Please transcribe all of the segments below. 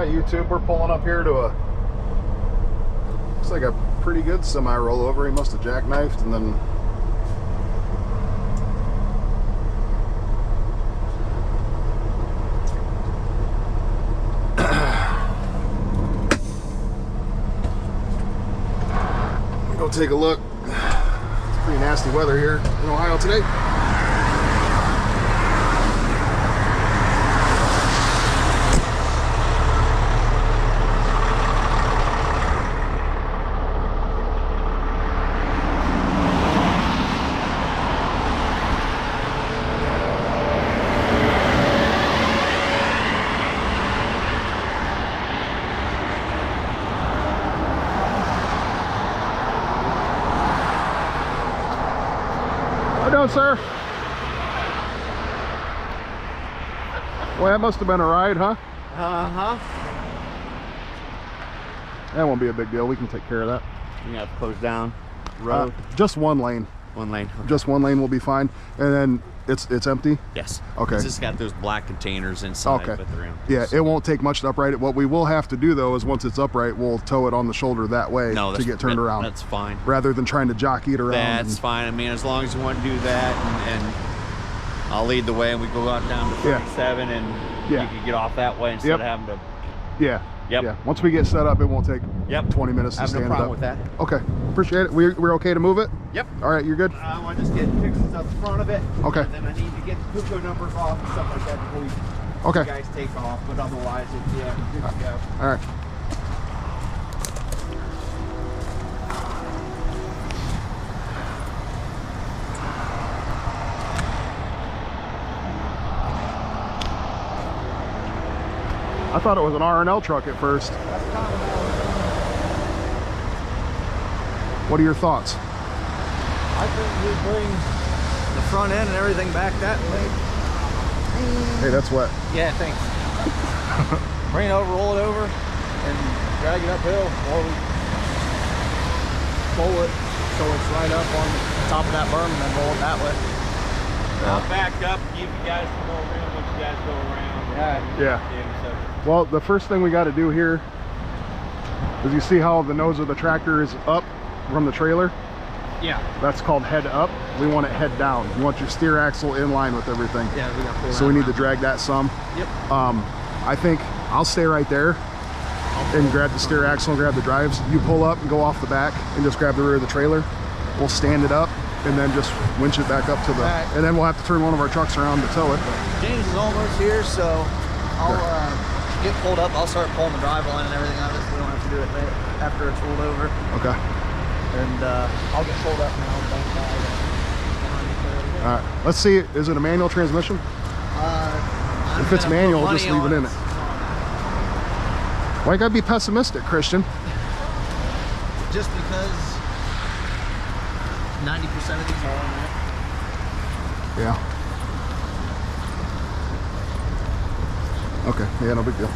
Alright, YouTube, we're pulling up here to a, looks like a pretty good semi-rollover. He must have jackknifed and then go take a look. It's pretty nasty weather here in Ohio today. Sir. Well, that must have been a ride, huh? Uh-huh. That won't be a big deal. We can take care of that. You have to close down the road. Just one lane. One lane. Okay. Just one lane will be fine. And then it's empty? Yes. Okay. It's just got those black containers inside. Okay. With the rim. Yeah, it won't take much to upright it. What we will have to do, though, is once it's upright, we'll tow it on the shoulder that way to get turned around. That's fine. Rather than trying to jockey it around. That's fine. I mean, as long as you want to do that, and I'll lead the way, and we go out down to 37, and you can get off that way instead of having to. Yeah. Yeah. Once we get set up, it won't take 20 minutes to stand it up. I have no problem with that. Okay. Appreciate it. We're okay to move it? Yep. All right, you're good? I want to just get pictures up the front of it. Okay. And then I need to get the Puco numbers off and stuff like that before you guys take off. But otherwise, it's good to go. All right. I thought it was an R&L truck at first. What are your thoughts? I think we bring the front end and everything back that way. Hey, that's wet. Yeah, thanks. Bring it over, roll it over, and drag it uphill, or we pull it so it's right up on the top of that berm and then roll it that way. I'll back up and give you guys some more room once you guys go around. Yeah. Well, the first thing we got to do here is, you see how the nose of the tractor is up from the trailer? Yeah. That's called head up. We want it head down. You want your steer axle in line with everything. Yeah, we got to pull so we need to drag that some. Yep. I think I'll stay right there and grab the steer axle and grab the drives. You pull up and go off the back and just grab the rear of the trailer. We'll stand it up and then just winch it back up to the, and then we'll have to turn one of our trucks around to tow it. James is almost here, so I'll get pulled up. I'll start pulling the drive line and everything out of this. We don't have to do it after it's rolled over. Okay. And I'll get pulled up now. All right. Let's see. Is it a manual transmission? If it's manual, just leave it in it. Why you gotta be pessimistic, Christian? Just because 90% of these are on there. Yeah. Okay. Yeah, no big deal.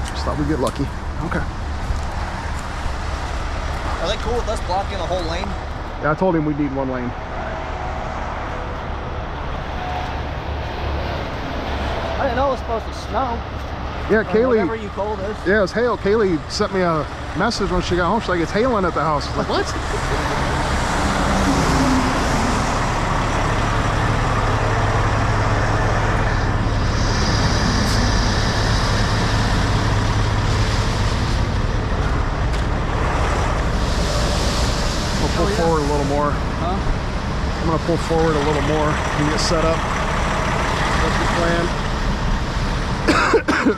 Just thought we'd get lucky. Okay. Are they cool with us blocking the whole lane? Yeah, I told him we'd need one lane. I didn't know it was supposed to snow. Yeah, Kaylee. Whatever you called us. Yeah, it was hail. Kaylee sent me a message when she got home. She's like, it's hailing at the house. I was like, what? Pull forward a little more. Huh? I'm gonna pull forward a little more and get set up. That's the plan.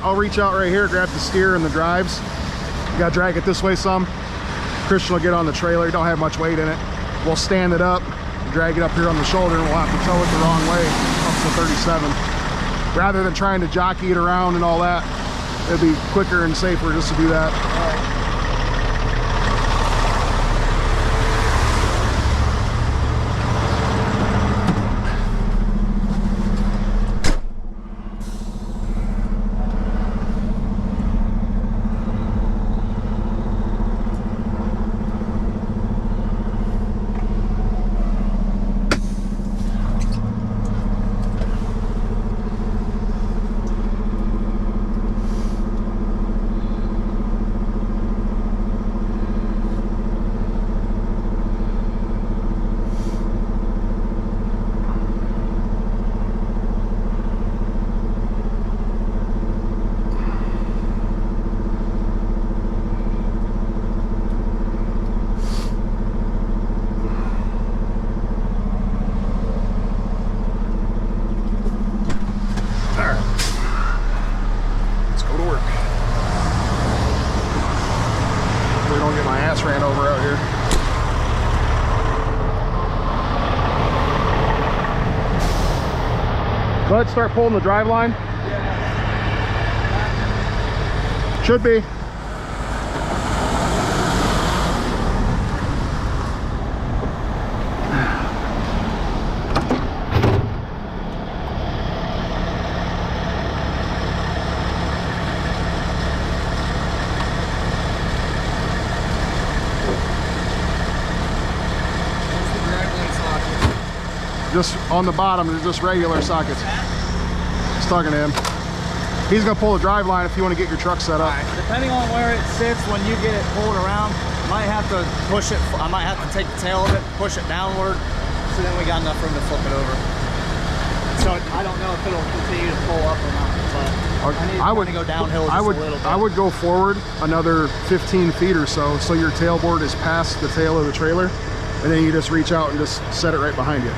I'll reach out right here, grab the steer and the drives. You gotta drag it this way some. Christian will get on the trailer. You don't have much weight in it. We'll stand it up, drag it up here on the shoulder, and we'll have to tow it the wrong way up to 37. Rather than trying to jockey it around and all that, it'd be quicker and safer just to do that. ahead and start pulling the drive line. Should be. Just on the bottom, they're just regular sockets. Just talking to him. He's gonna pull the drive line if you want to get your truck set up. Depending on where it sits, when you get it pulled around, might have to push it. I might have to take the tail of it, push it downward, so then we got enough room to flip it over. So I don't know if it'll continue to pull up or not, but I need to go downhill just a little bit. I would go forward another 15 feet or so your tailboard is past the tail of the trailer, and then you just reach out and just set it right behind you.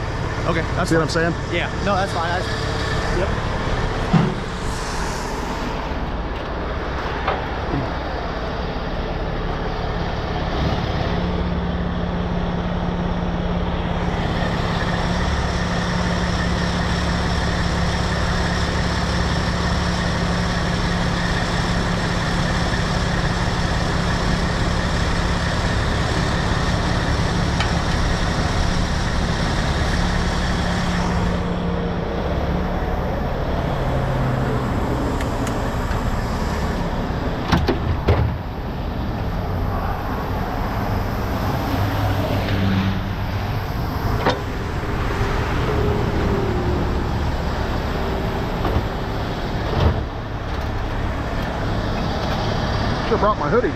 Okay, that's See fine. what I'm saying? Yeah, no, that's fine. Yep. Should have brought my hoodie.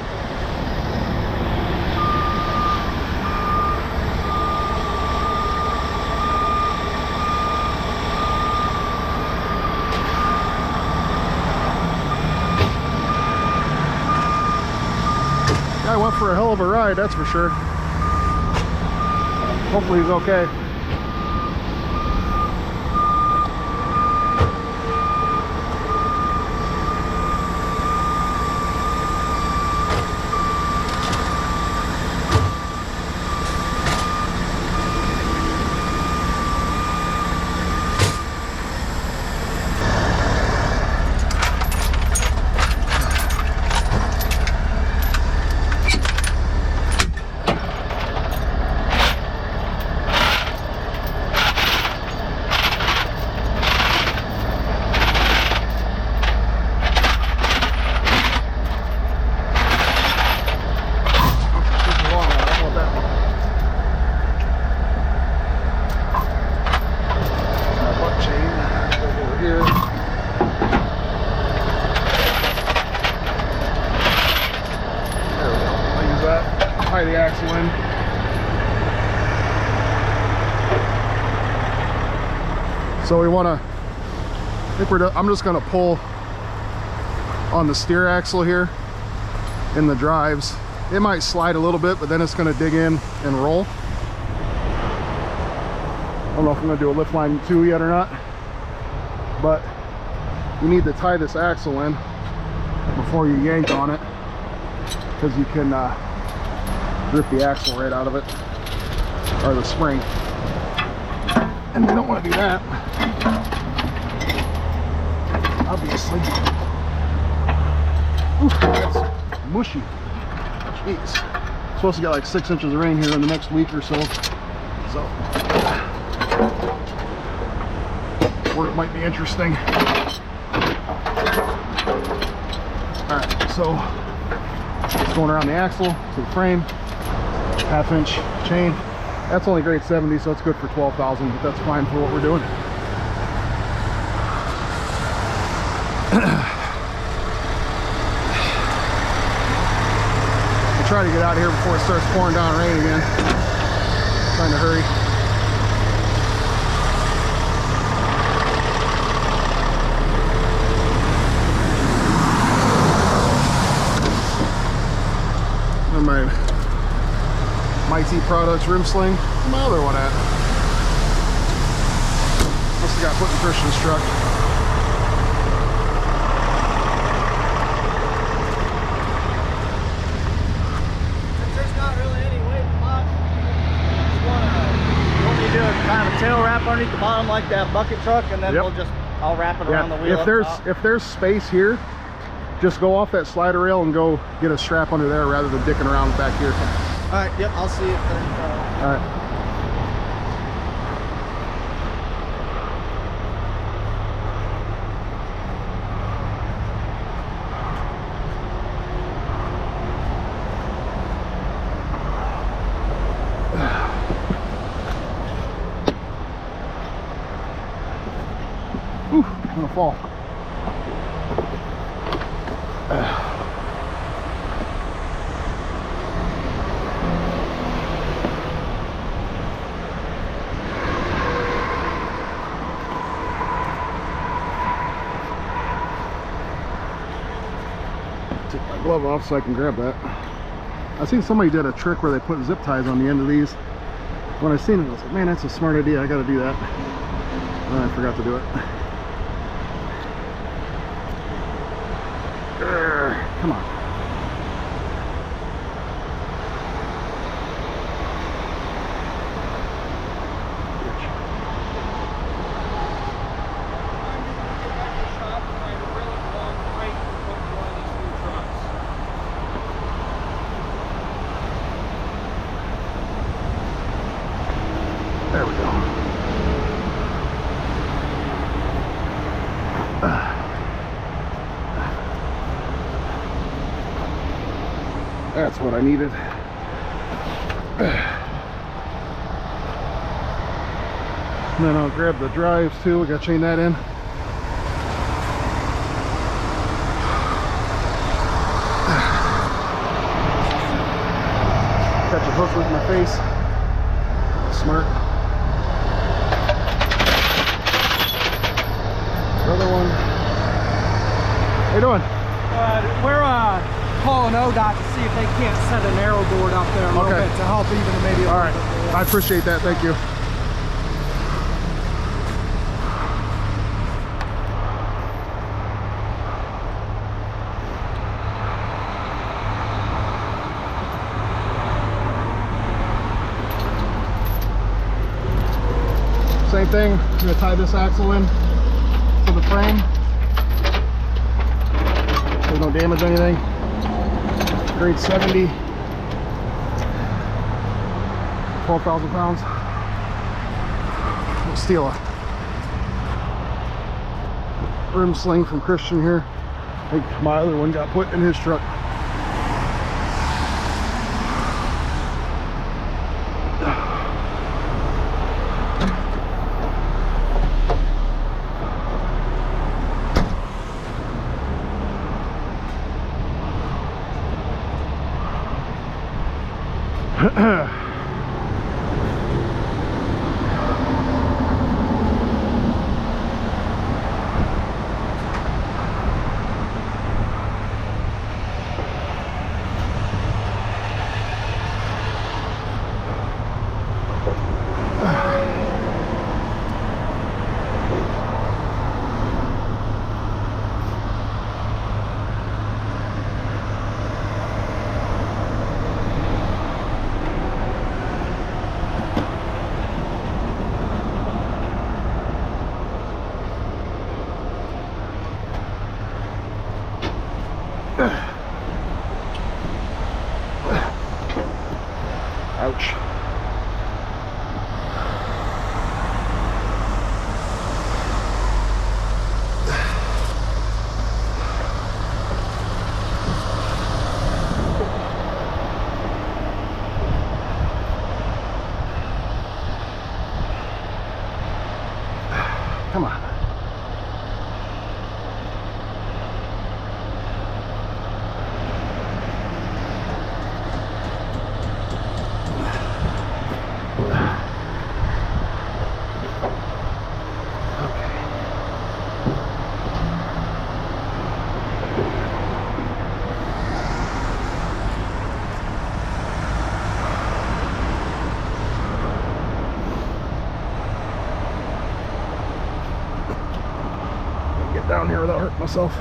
Guy went for a hell of a ride, that's for sure. Hopefully he's okay. Tie the axle in. So we want to, I'm just going to pull on the steer axle here in the drives. It might slide a little bit, but then it's going to dig in and roll. I don't know if I'm going to do a lift line 2 yet or not, but you need to tie this axle in before you yank on it, because you can rip the axle right out of it, or the spring, and you don't want to do that, obviously. Oof, that's mushy. Jeez. It's supposed to get like 6 inches of rain here in the next week or so, work might be interesting. All right, so going around the axle to the frame. 1/2 inch chain. That's only grade 70, so it's good for 12,000, but that's fine for what we're doing. We'll try to get out of here before it starts pouring down rain again. Trying to hurry. And my Mighty Products rim sling. Where's my other one at? Must have got put in Christian's truck. There's not really any weight box. You want me to do a kind of tail wrap underneath the bottom like that bucket truck, and then Yep. I'll I'll wrap it around the wheel. If there's space here, just go off that slider rail and go get a strap under there rather than dicking around back here. All right, yep, I'll see if there's... All right. Ooh, I'm gonna fall. Take my glove off so I can grab that. I seen somebody did a trick where they put zip ties on the end of these. When I seen it, I was like, man, that's a smart idea. I gotta do that. And I forgot to do it. Come on. There we go. That's what I needed. And then I'll grab the drives too. We gotta chain that in. Catch a hook with my face. Smart. Another one. How you doing? We're calling ODOT to see if they can't set a narrow board out there a little bit to help even maybe a all right. little bit more. I appreciate that. Thank you. Same thing. I'm gonna tie this axle in to the frame so we don't damage anything. Grade 70, 12,000 pounds. We'll steal a rim sling from Christian here. I think my other one got put in his truck. Ouch. Come on. Down here without hurting myself.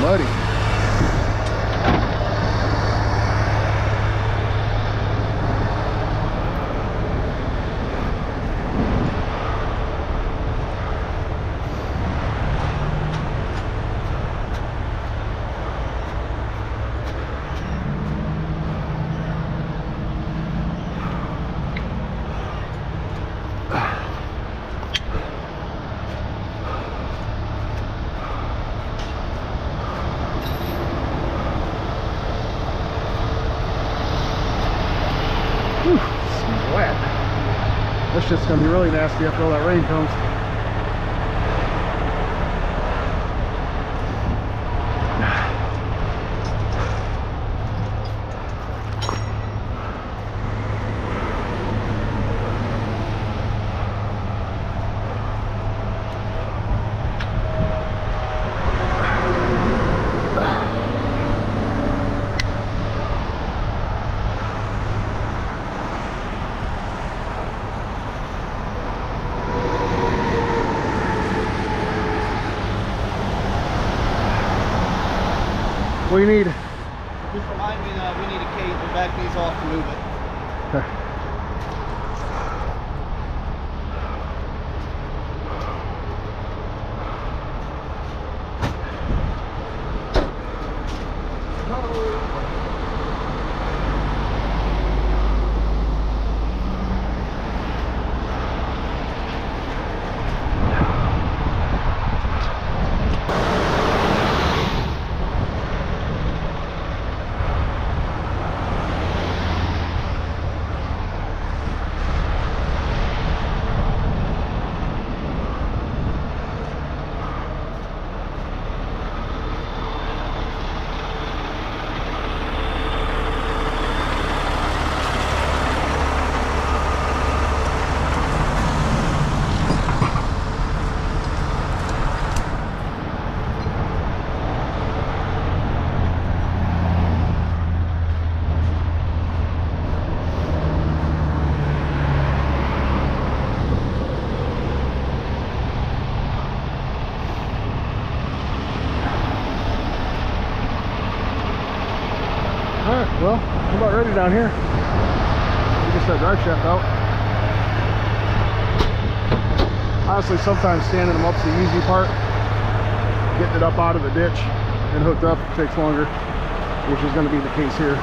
muddy. This shit's gonna be really nasty after all that rain comes. What do you need? Just remind me that we need a cage to back these off to move it. Okay. Alright, well, I'm about ready down here. Get that drive shaft out. Honestly, sometimes standing them up's the easy part. Getting it up out of the ditch and hooked up takes longer, which is going to be the case here.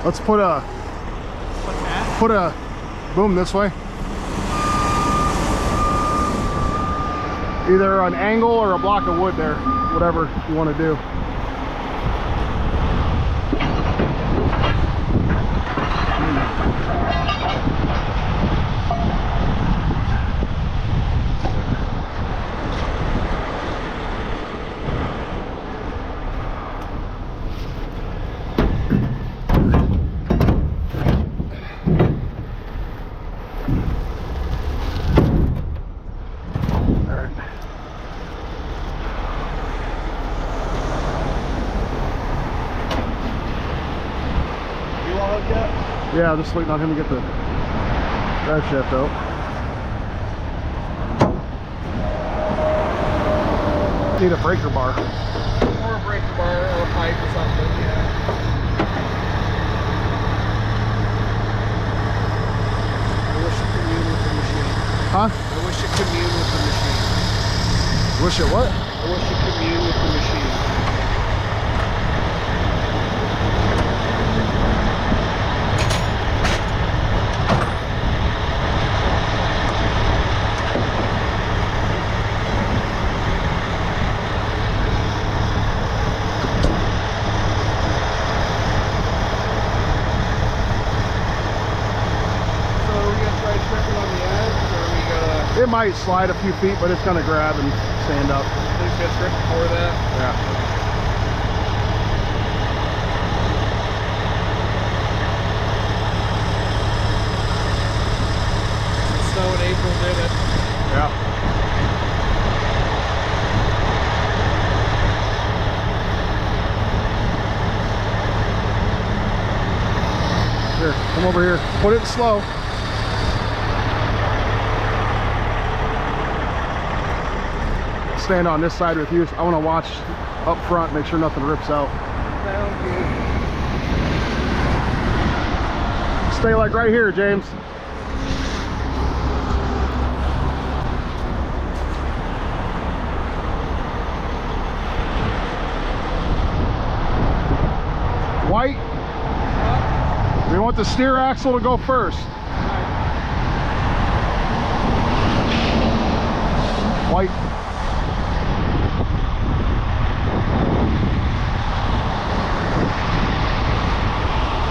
Let's put a boom this way. Either an angle or a block of wood there, whatever you want to do. Yeah, just waiting on him to get the drive shaft out. Need a breaker bar. Or a breaker bar or a pipe or something, yeah. I wish it commune with the machine. Huh? I wish it commune with the machine. Wish it what? I wish it commune with the machine. It might slide a few feet, but it's gonna grab and stand up. Please get strict before that. Yeah. Snow in April did it. Yeah. Here, come over here. Put it slow. Stand on this side with you. I want to watch up front, make sure nothing rips out. Sounds good. Stay like right here, James. White. We want the steer axle to go first. White.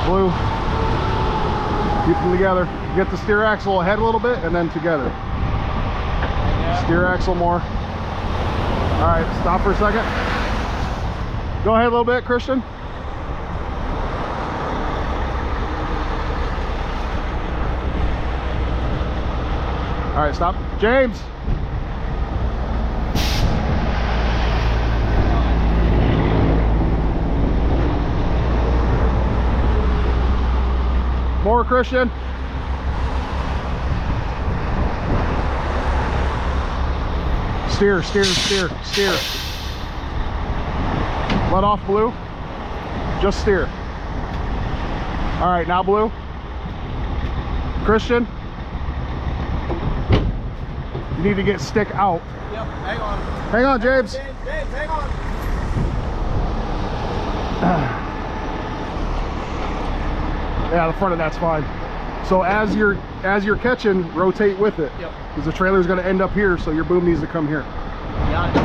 Blue. Keep them together. Get the steer axle ahead a little bit and then together. Yeah. Steer axle more. All right, stop for a second. Go ahead a little bit, Christian. All right, stop. James. More, Christian. Steer, steer, steer, steer. Let off, Blue. Just steer. All right, now Blue. Christian. You need to get stick out. Yep, hang on. Hang on, James. James, hang on. Yeah, the front of that's fine. So as you're catching, rotate with it. Yep. Because the trailer's going to end up here, so your boom needs to come here. Got it.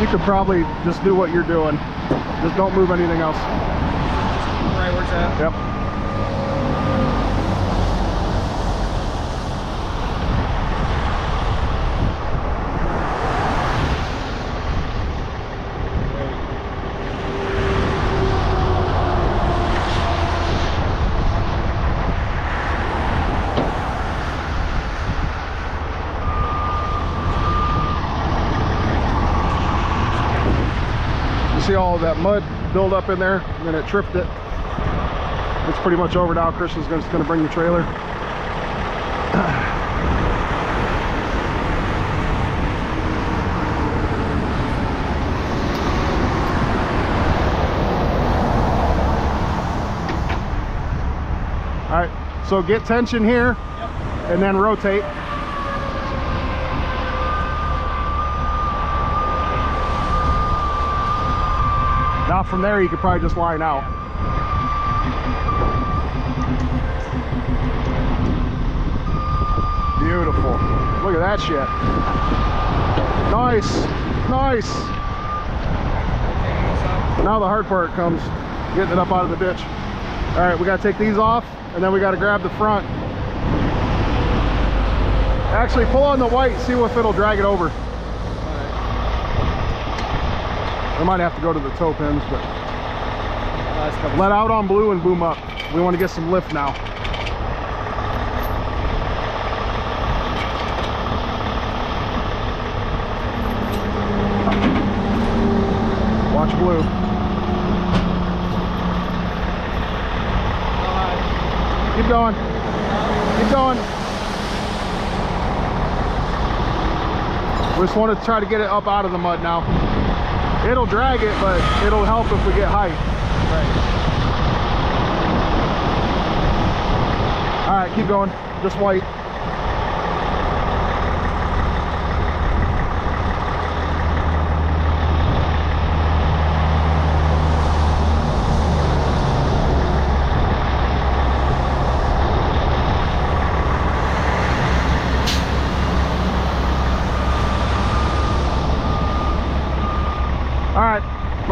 You could probably just do what you're doing. Just don't move anything else. Right where it's at. Yep. See all of that mud build up in there, and then it tripped it. It's pretty much over now. Christian's just going to bring the trailer. All right, so get tension here, Yep. and then rotate. Now from there you could probably just line out. Beautiful. Look at that shit. Nice. Nice. Now the hard part comes, getting it up out of the ditch. All right, we got to take these off, and then we got to grab the front. Actually, pull on the white, see if it'll drag it over. I might have to go to the toe pins, but let out on Blue and boom up. We want to get some lift now. Watch Blue. Keep going. Keep going. We just want to try to get it up out of the mud now. It'll drag it, but it'll help if we get height. Right. All right, keep going. Just white.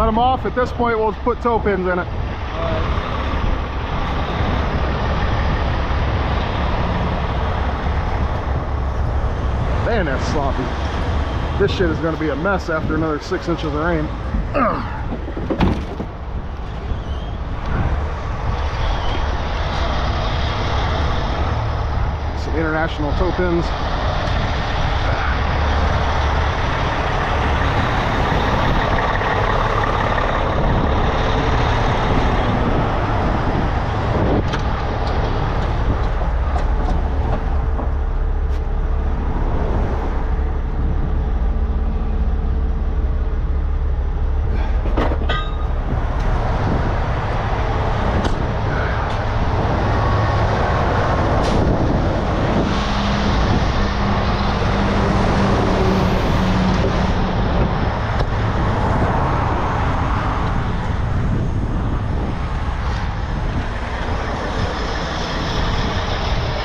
Let them off. At this point, we'll put toe pins in it. Man, that's sloppy. This shit is going to be a mess after another 6 inches of rain. Some international toe pins.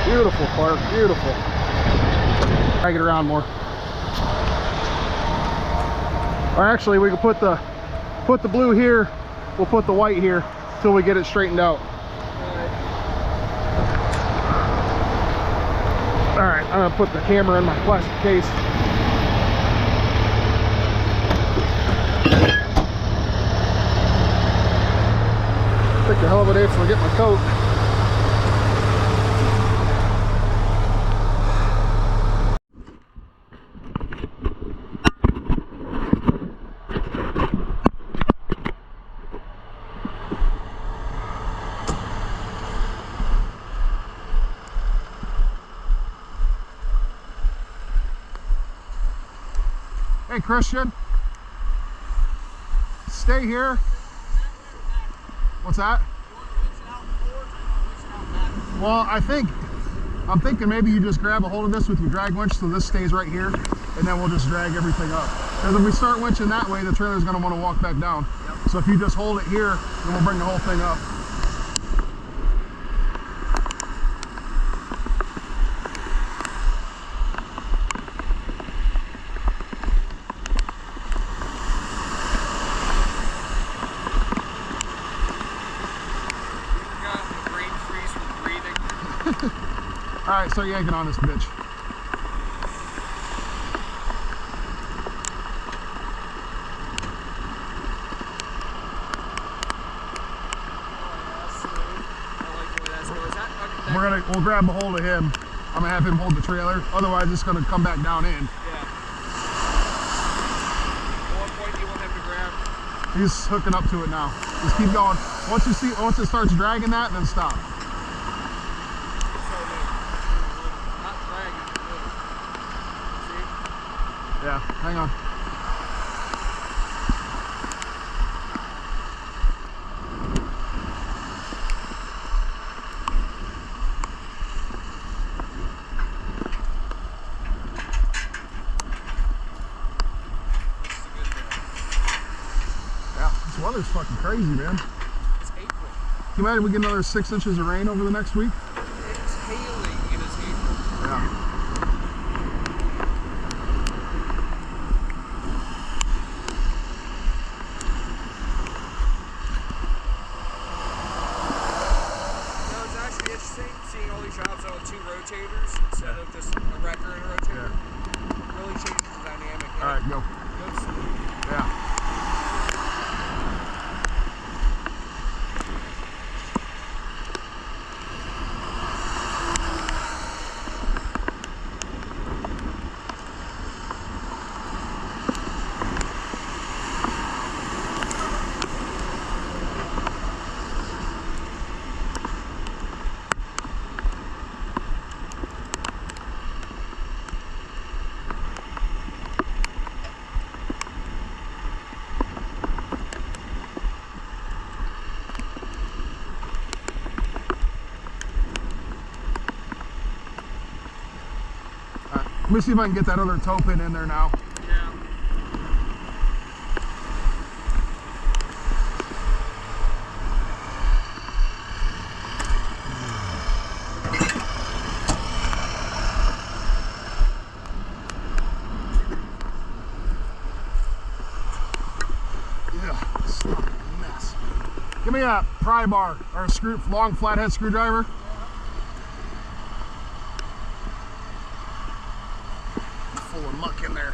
Beautiful, Clark, beautiful. Drag it around more. Or actually, we can put the blue here. We'll put the white here till we get it straightened out. All right, I'm gonna put the camera in my plastic case. Take a hell of a day before I get my coat. Hey Christian, stay here. What's that? Well, I'm thinking maybe you just grab a hold of this with your drag winch so this stays right here, and then we'll just drag everything up. Because if we start winching that way, the trailer's going to want to walk back down. Yep. So if you just hold it here, then we'll bring the whole thing up. All right, start yanking on this bitch. We'll grab a hold of him. I'm gonna have him hold the trailer. Otherwise, it's gonna come back down in. Yeah. At what point do you want him to grab? He's hooking up to it now. Just keep going. Once it starts dragging that, then stop. Yeah, hang on. Yeah, this weather's fucking crazy, man. It's April. Can you imagine we get another 6 inches of rain over the next week? It's hailing and it's April. Yeah. Seeing all these jobs on 2 rotators instead of just a wrecker and a rotator really changes the dynamic. All right, go. Good smooth. Yeah. Let me see if I can get that other toe pin in there now. Yeah. me a pry bar or a long flathead screwdriver. Full of muck in there.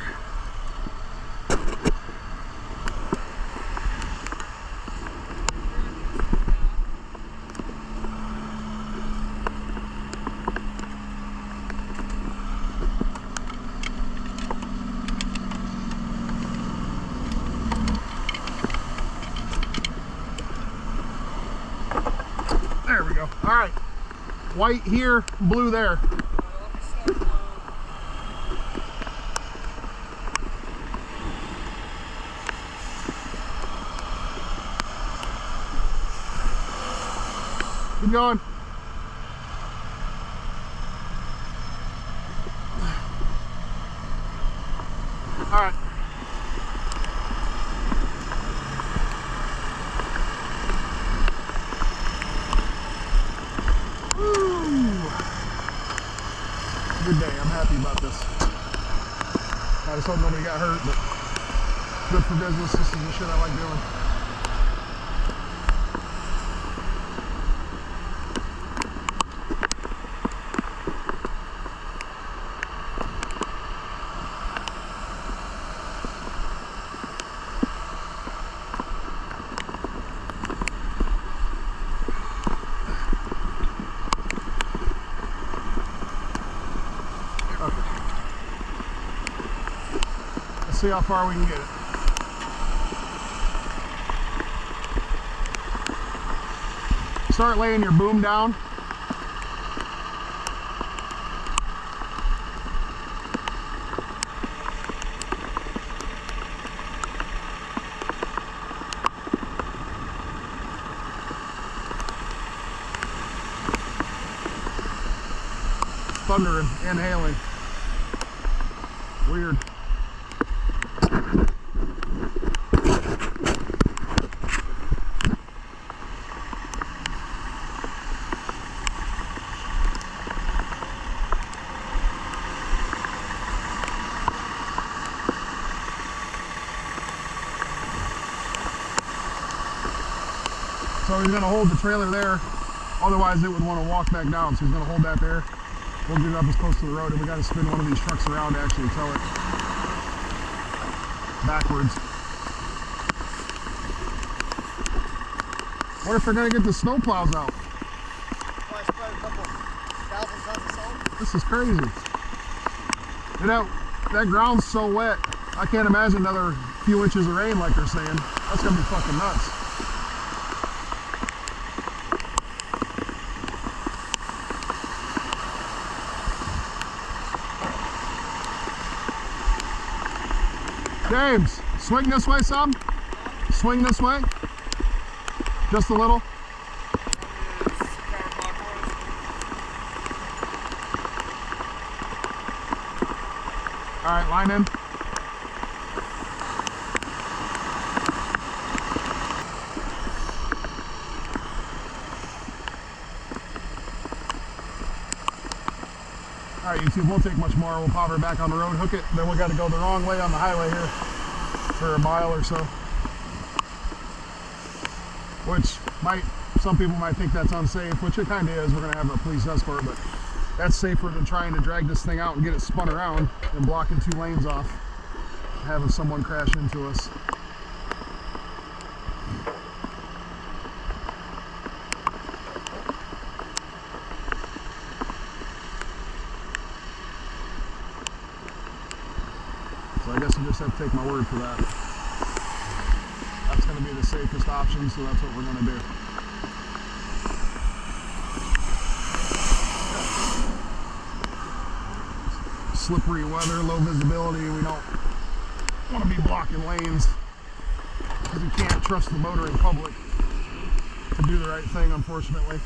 There we go. All right. White here, blue there. Keep going. All right. Good day. I'm happy about this. I just hope nobody got hurt, but good for business. This is the shit I like doing. See how far we can get it. Start laying your boom down. Thundering and hailing. Weird. So he's going to hold the trailer there, otherwise it would want to walk back down. So he's going to hold that there. We'll get it up as close to the road, and we got to spin one of these trucks around to actually tow it backwards. What if they're going to get the snow plows out? Probably spread a couple thousand tons of salt. This is crazy. You know, that ground's so wet, I can't imagine another few inches of rain like they're saying. That's going to be fucking nuts. James, swing this way some. Swing this way. Just a little. All right, line in. All right, YouTube, won't take much more. We'll pop her back on the road, hook it, then we got to go the wrong way on the highway here for a mile or so. Which some people might think that's unsafe, which it kind of is. We're going to have a police escort, but that's safer than trying to drag this thing out and get it spun around and blocking 2 lanes off, having someone crash into us. So I guess you just have to take my word for that. That's going to be the safest option, so that's what we're going to do. Slippery weather, low visibility, we don't want to be blocking lanes because you can't trust the motoring public to do the right thing, unfortunately.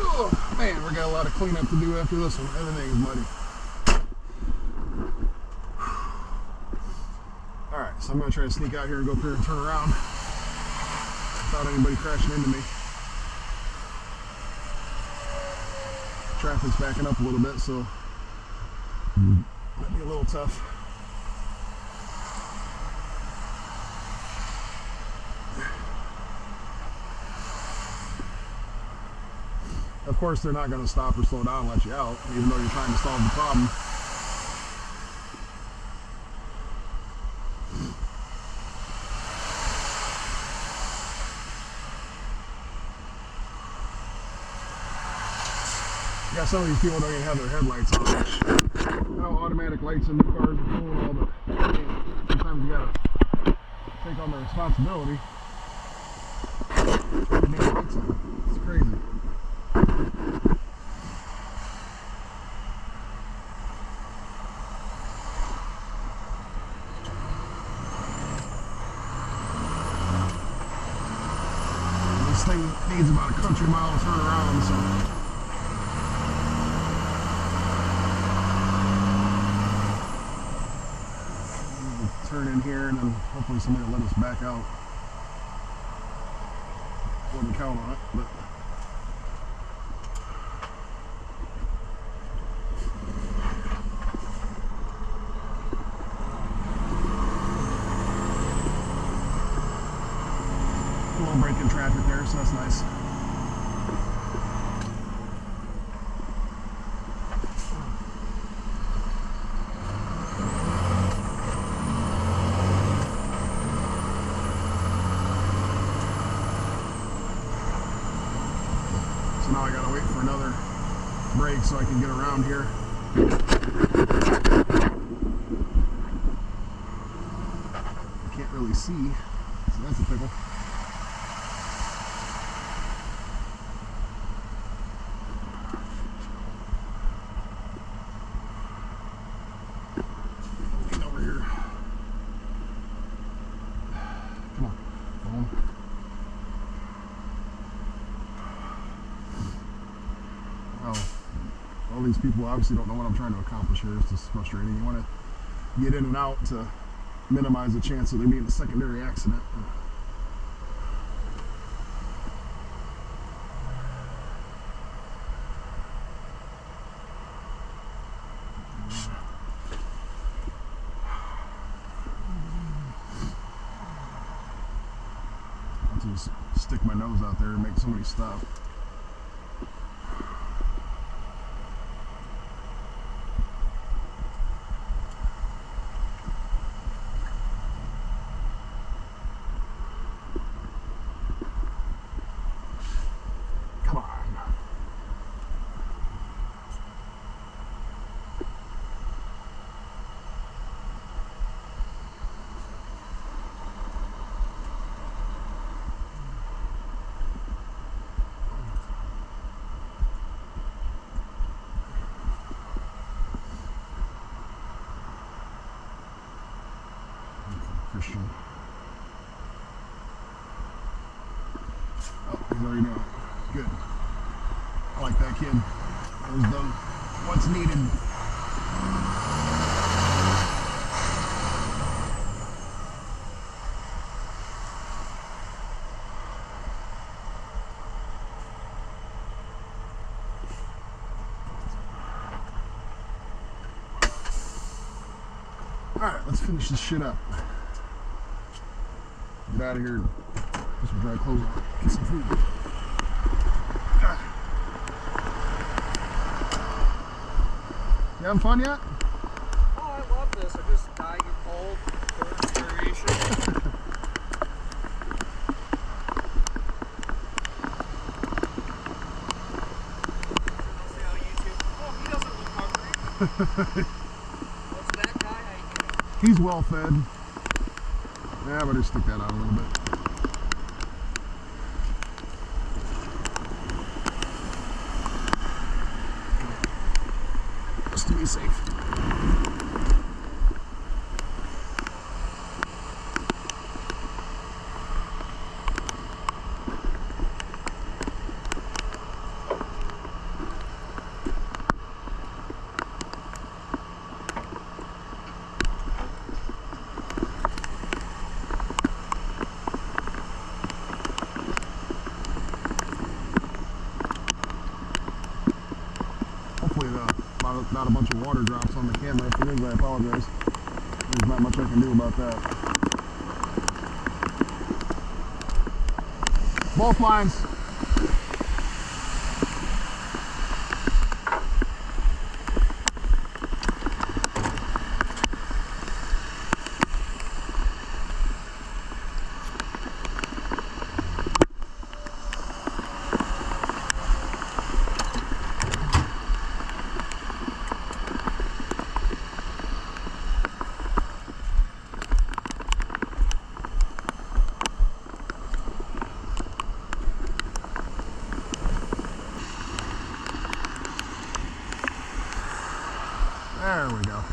Oh man, we got a lot of cleanup to do after this one. Everything is muddy. Alright, so I'm going to try to sneak out here and go up here and turn around without anybody crashing into me. Traffic's backing up a little bit, so Might be a little tough. Of course, they're not going to stop or slow down and let you out, even though you're trying to solve the problem. Yeah, some of these people don't even have their headlights on. You know, automatic lights in the cars are cool and all, but sometimes you gotta take on the responsibility. It's crazy. This thing needs about a country mile to turn around, so. Turn in here and then hopefully somebody will let us back out. Wouldn't count on it, but a little break in traffic there, so that's nice. Now I gotta wait for another break so I can get around here. I can't really see, so that's a pickle. Lean over here. Come on, phone. All these people obviously don't know what I'm trying to accomplish here. It's just frustrating. You want to get in and out to minimize the chance of there being a secondary accident. I'll just stick my nose out there and make somebody stop. Christian. Oh, he's already doing it. Good. I like that kid. That was done what's needed. Alright, let's finish this shit up. Get out of here. Put some dry clothes on. Get some food. You having fun yet? Oh, I love this. I just die, get cold, variation. What's that guy? He's well fed. Yeah, I better stick that out a little bit. Just to be safe. out a bunch of water drops on the camera. If it is, I apologize. There's not much I can do about that. Both lines. There we go.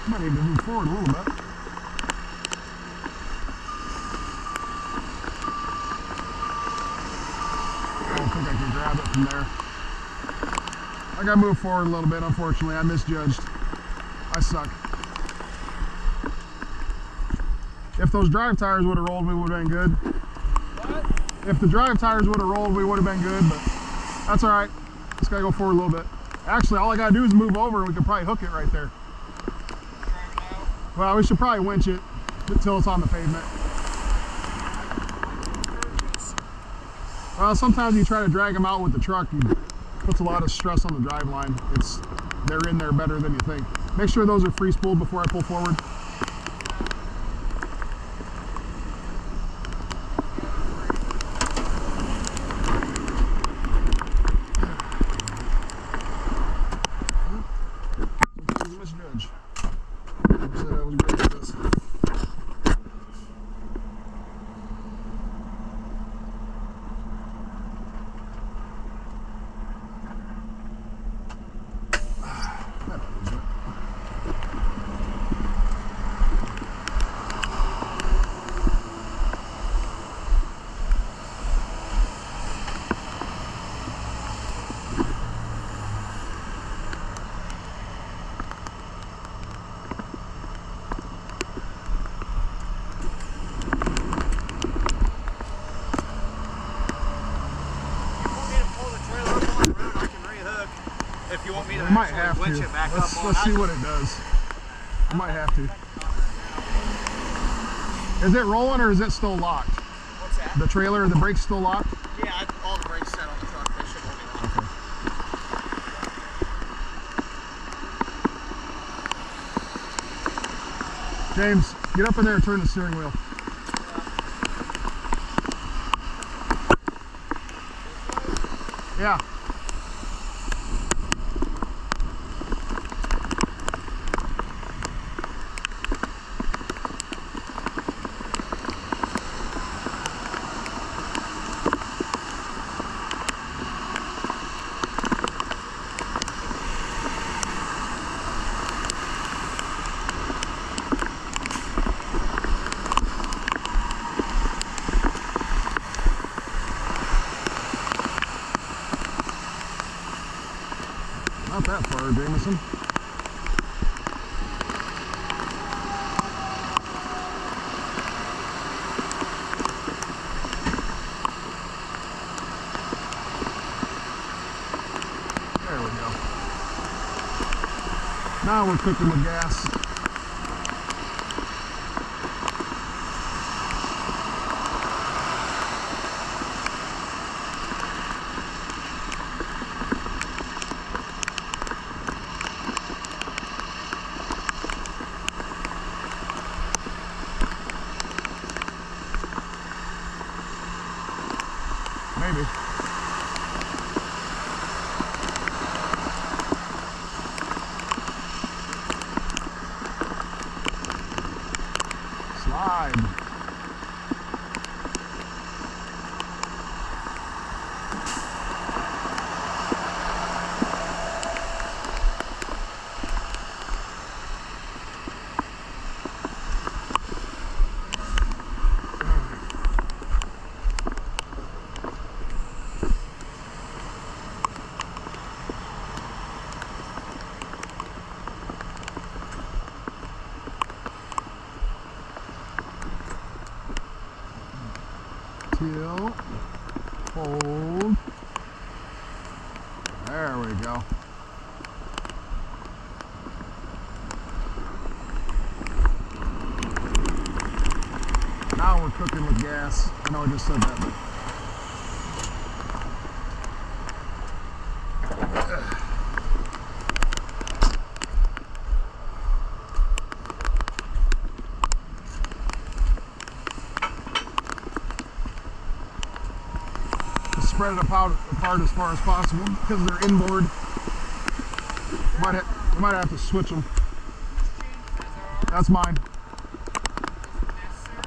Might need to move forward a little bit. I don't think I can grab it from there. I gotta move forward a little bit, unfortunately. I misjudged. I suck. If those drive tires would have rolled, we would have been good. What? If the drive tires would have rolled, we would have been good, but that's all right. Just gotta go forward a little bit. Actually, all I gotta do is move over and we can probably hook it right there. Well, we should probably winch it until it's on the pavement. Well, sometimes you try to drag them out with the truck, it puts a lot of stress on the drive line. They're in there better than you think. Make sure those are free spooled before I pull forward. Misjudge. I said I was great at this. If you want me to I might have winch to. it back Let's up on see what it does. I might have to. Is it rolling or is it still locked? What's that? The trailer, the brakes still locked? Yeah, all the brakes set on the truck. They should all be locked. Okay. James, get up in there and turn the steering wheel. Yeah. Not that far, Jameson. There we go. Now we're cooking with gas. maybe. Slide. Tilt, hold, there we go. Now we're cooking with gas. I know I just said that, but spread it apart as far as possible because they're inboard. We might have to switch them. That's mine.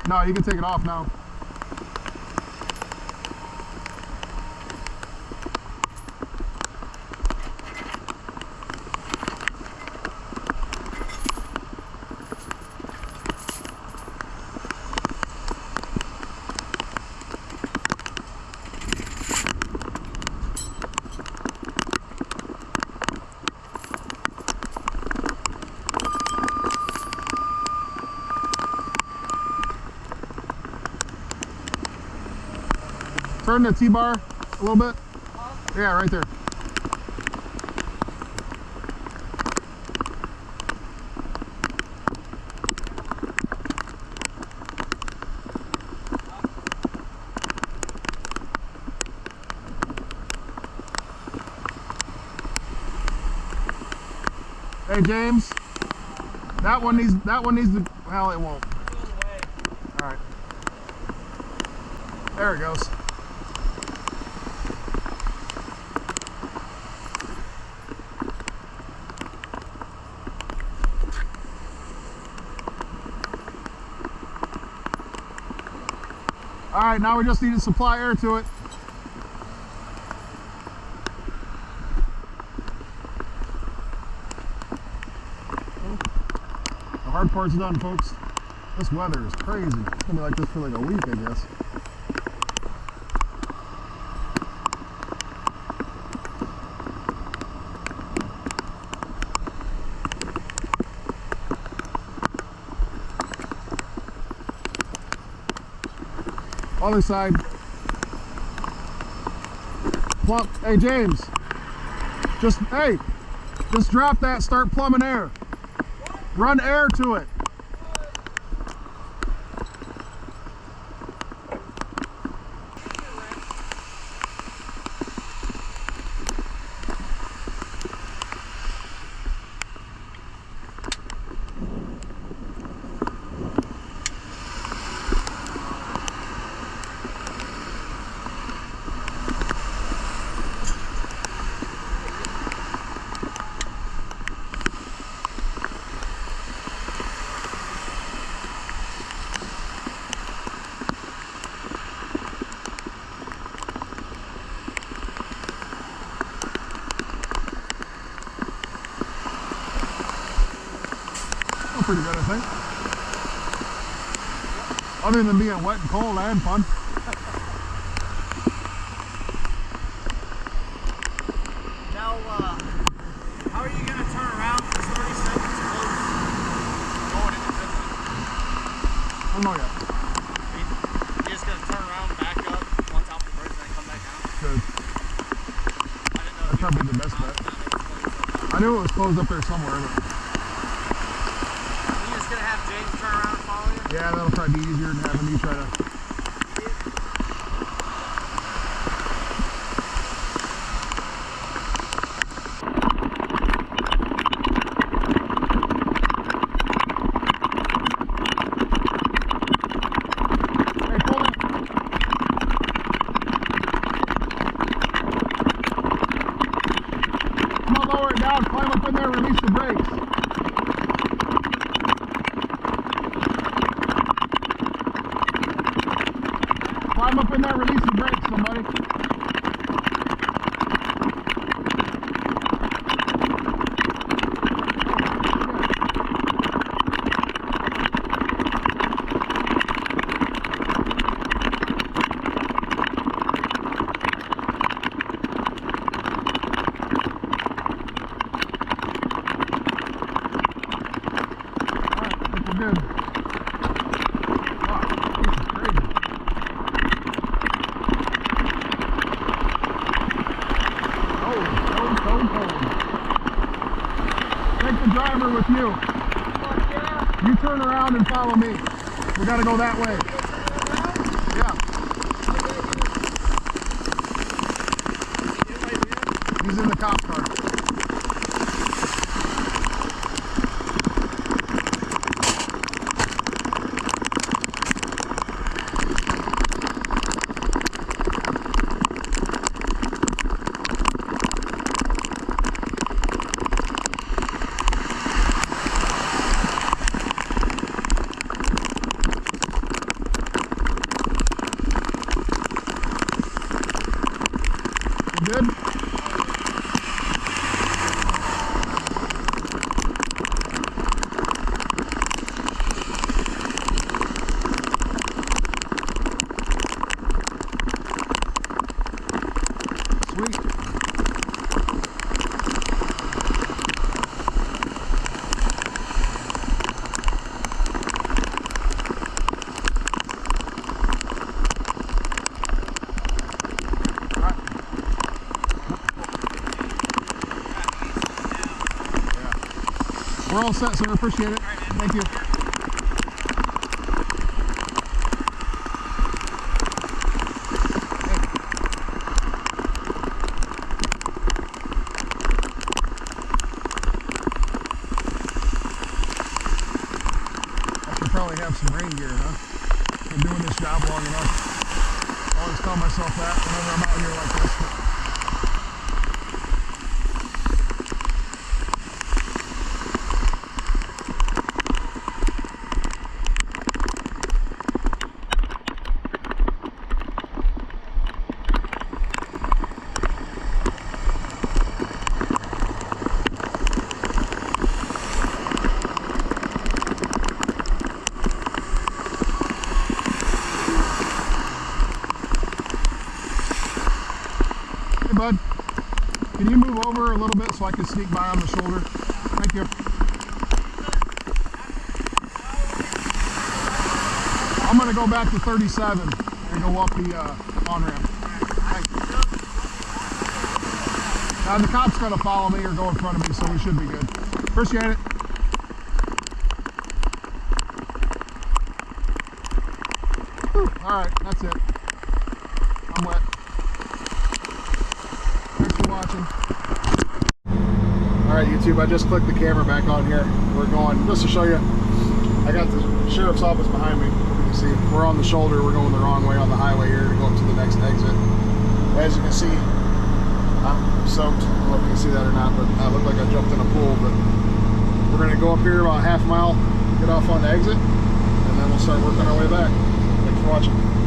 No, you can take it off now. Turn the T-bar a little bit. Yeah, right there. Hey James, that one needs to, well, it won't. All right. There it goes. All right, now we just need to supply air to it. The hard part's done, folks. This weather is crazy. It's gonna be like this for like a week, I guess. Other side. Plumb. Hey James, just drop that, start plumbing air. Run air to it. Pretty good, I think. Other than being wet and cold, I had fun. Now, how are you going to turn around? It's 37 close going into Finland. I don't know yet. You're just going to turn around, back up, once off the bridge, and then come back down? Good. I didn't know. That'd probably be the best bet. I knew it was closed up there somewhere, but Gonna have James turn around and follow you? yeah, that'll probably be easier than having you try to. Hey, pull climb up in there, release the brakes, somebody. With you. You turn around and follow me. We gotta go that way. Yeah. He's in the cop car. Good? Sweet. We're all set, sir. Appreciate it. Thank you. I should probably have some rain gear, huh? Been doing this job long enough. I always tell myself that whenever I'm out here like this. Bud, can you move over a little bit so I can sneak by on the shoulder? Thank you. I'm going to go back to 37 and go up the on-ramp. The cop's going to follow me or go in front of me, so we should be good. Appreciate it. Whew. All right, that's it. I'm wet. Watching. Alright YouTube, I just clicked the camera back on here. We're going, just to show you, I got the sheriff's office behind me. You can see we're on the shoulder, we're going the wrong way on the highway here to go up to the next exit. As you can see, I'm soaked. I don't know if you can see that or not, but I look like I jumped in a pool. But we're going to go up here about a half mile, get off on the exit, and then we'll start working our way back. Thanks for watching.